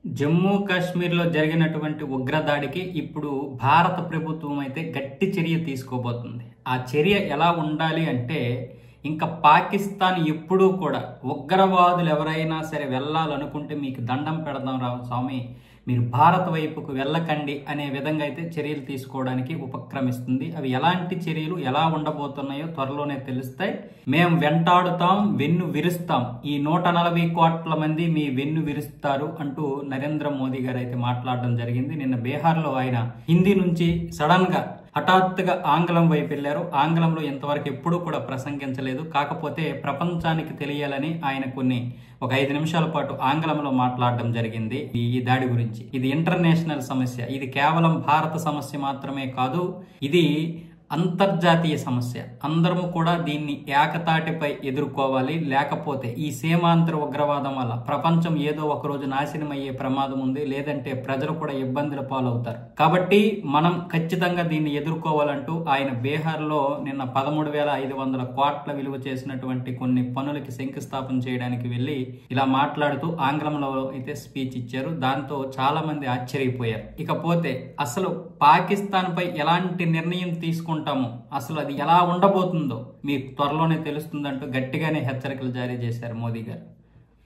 జమ్మూ కాశ్మీర్లో జరిగినటువంటి ఉగ్రదాడికి ఇప్పుడు భారత ప్రభుత్వం అయితే గట్టి చర్య తీసుకోబోతుంది. ఆ చర్య ఎలా ఉండాలి అంటే, ఇంకా పాకిస్తాన్ ఎప్పుడూ కూడా ఉగ్రవాదులు ఎవరైనా సరే వెళ్ళాలనుకుంటే మీకు దండం పెడదాం రా స్వామి, మీరు భారత వైపుకు వెళ్ళకండి అనే విధంగా అయితే చర్యలు తీసుకోవడానికి ఉపక్రమిస్తుంది. అవి ఎలాంటి చర్యలు ఎలా ఉండబోతున్నాయో త్వరలోనే తెలుస్తాయి. మేము వెంటాడుతాం, వెన్ను విరుస్తాం, ఈ 140 కోట్ల మంది మీ వెన్ను విరుస్తారు అంటూ నరేంద్ర మోదీ గారు అయితే మాట్లాడడం జరిగింది. నిన్న బీహార్లో ఆయన హిందీ నుంచి సడన్ గా హఠాత్తుగా ఆంగ్లం వైపు వెళ్లారు. ఆంగ్లంలో ఇంతవరకు ఎప్పుడూ కూడా ప్రసంగించలేదు. కాకపోతే ప్రపంచానికి తెలియాలని ఆయన ఒక 5 నిమిషాల పాటు ఆంగ్లంలో మాట్లాడడం జరిగింది. ఈ దాడి గురించి, ఇది ఇంటర్నేషనల్ సమస్య, ఇది కేవలం భారత సమస్య మాత్రమే కాదు, ఇది అంతర్జాతీయ సమస్య. అందరము కూడా దీన్ని ఏకతాటిపై ఎదుర్కోవాలి. లేకపోతే ఈ సీమాంతర ఉగ్రవాదం వల్ల ప్రపంచం ఏదో ఒక రోజు నాశనం అయ్యే ప్రమాదం ఉంది. లేదంటే ప్రజలు కూడా ఇబ్బందుల పాలవుతారు. కాబట్టి మనం ఖచ్చితంగా దీన్ని ఎదుర్కోవాలంటూ ఆయన బీహార్లో నిన్న 13,500 కోట్ల విలువ చేసినటువంటి కొన్ని పనులకి శంకుస్థాపన చేయడానికి వెళ్లి ఇలా మాట్లాడుతూ ఆంగ్లంలో అయితే స్పీచ్ ఇచ్చారు. దాంతో చాలా మంది ఆశ్చర్యపోయారు. ఇకపోతే అసలు పాకిస్తాన్ పై ఎలాంటి నిర్ణయం తీసుకుంటాము, అసలు అది ఎలా ఉండబోతుందో మీకు త్వరలోనే తెలుస్తుందంటూ గట్టిగానే హెచ్చరికలు జారీ చేశారు మోదీ గారు.